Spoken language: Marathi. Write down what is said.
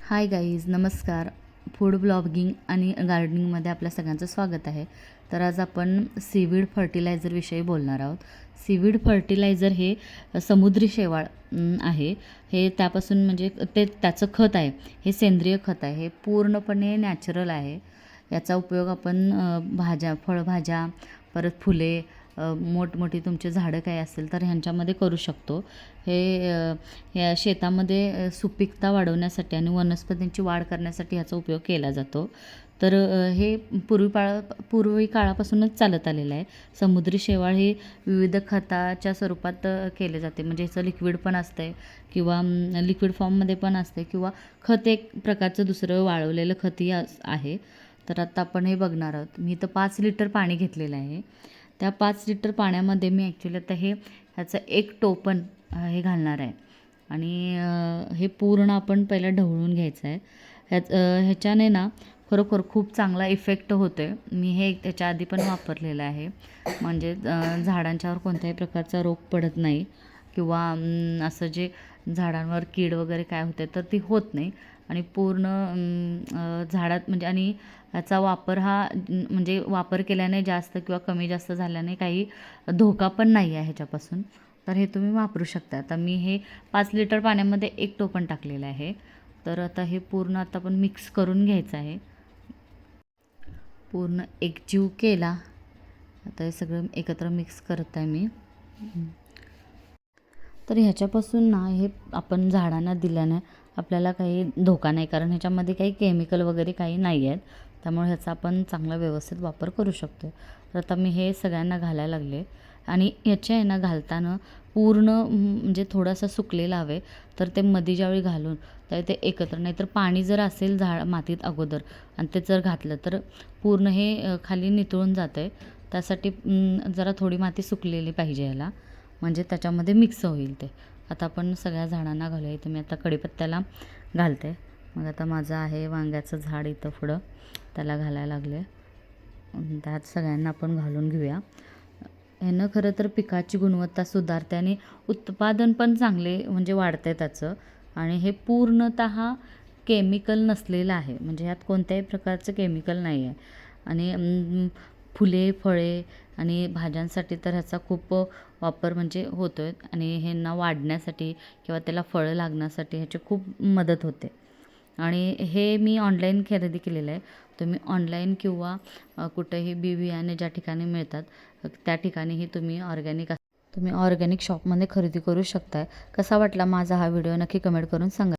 हाय गाईज, नमस्कार. फूड ब्लॉगिंग आणि गार्डनिंगमध्ये आपल्या सगळ्यांचं स्वागत आहे. तर आज आपण सीवीड फर्टिलायझरविषयी बोलणार आहोत. सीवीड फर्टिलायझर हे समुद्री शेवाळ आहे. हे त्यापासून म्हणजे त्याचं खत आहे. हे सेंद्रिय खत आहे. हे पूर्णपणे नॅचरल आहे. याचा उपयोग आपण भाज्या, फळभाज्या, परत फुले, मोठमोठी तुमचे झाडं काही असेल तर ह्यांच्यामध्ये करू शकतो. हे या शेतामध्ये सुपीकता वाढवण्यासाठी आणि वनस्पतींची वाढ करण्यासाठी ह्याचा उपयोग केला जातो. तर हे पूर्वी काळापासूनच चालत आलेलं आहे. समुद्री शेवाळ हे विविध खताच्या स्वरूपात केले जाते. म्हणजे ह्याचं लिक्विड पण असतं किंवा लिक्विड फॉर्ममध्ये पण असते किंवा खत एक प्रकारचं दुसरं वाळवलेलं खतही आहे. तर आता आपण हे बघणार आहोत. मी इथं 5 लिटर पाणी घेतलेलं आहे. त्या 5 लिटर पाण्यामध्ये मी ॲक्च्युली आता ह्याचं एक टोपण हे घालणार आहे आणि हे पूर्ण आपण पहिलं ढवळून घ्यायचं आहे. ह्याच्याने ना खरोखर खूप चांगला इफेक्ट होतो आहे. मी हे त्याच्या आधी पण वापरलेलं आहे. म्हणजे झाडांच्यावर कोणत्याही प्रकारचा रोग पडत नाही किंवा असं जे झाडांवर कीड वगैरे काय होते तर ती होत नाही आणि पूर्ण झाडात म्हणजे आणि याचा वापर हा म्हणजे वापर केल्याने जास्त किंवा कमी जास्त झाल्याने काही धोका पण नाही आहे ह्याच्यापासून. तर हे तुम्ही वापरू शकता. आता मी हे 5 लिटर पाण्यामध्ये एक टोपण टाकलेलं आहे. तर आता हे पूर्ण आता आपण मिक्स करून घ्यायचं आहे. पूर्ण एकजीव केला. आता हे सगळं एकत्र मिक्स करत आहे मी. तर ह्याच्यापासून ना हे आपण झाडांना दिल्याने आपल्याला काही धोका नाही, कारण ह्याच्यामध्ये काही केमिकल वगैरे काही नाही आहेत. त्यामुळे ह्याचा आपण चांगला व्यवस्थित वापर करू शकतो. तर आता मी हे सगळ्यांना घालायला लागले आणि ह्याच्या आहे ना घालताना पूर्ण म्हणजे थोडासा सुकलेला हवे तर ते मध्ये ज्यावेळी घालून तर ते एकत्र, नाही तर पाणी जर असेल मातीत अगोदर आणि ते जर घातलं तर पूर्ण हे खाली नितळून जातं आहे. त्यासाठी जरा थोडी माती सुकलेली पाहिजे याला, म्हणजे त्याच्यामध्ये मिक्स होईल ते. आता आपण सगळ्या झाडांना घालूया. इथं मी आता कढीपत्त्याला घालते. मग आता माझं आहे वांग्याचं झाड इथं पुढं, त्याला घालायला लागले. त्यात सगळ्यांना आपण घालून घेऊया. ह्यानं खरं तर पिकाची गुणवत्ता सुधारते आणि उत्पादन पण चांगले म्हणजे वाढते त्याचं. आणि हे पूर्णतः केमिकल नसलेलं आहे, म्हणजे ह्यात कोणत्याही प्रकारचं केमिकल नाही आहे. आणि फुले, फळे आणि भाज्यांसाठी तर ह्याचा खूप वापर म्हणजे होतो आहे आणि ह्यांना वाढण्यासाठी किंवा त्याला फळं लागण्यासाठी ह्याची खूप मदत होते. आणि हे मी ऑनलाईन खरेदी केलेलं आहे. तुम्ही ऑनलाईन किंवा कुठेही बी बियाणे ज्या ठिकाणी मिळतात त्या ठिकाणीही तुम्ही ऑर्गॅनिक शॉपमध्ये खरेदी करू शकता. कसा वाटला माझा हा व्हिडिओ नक्की कमेंट करून सांगा.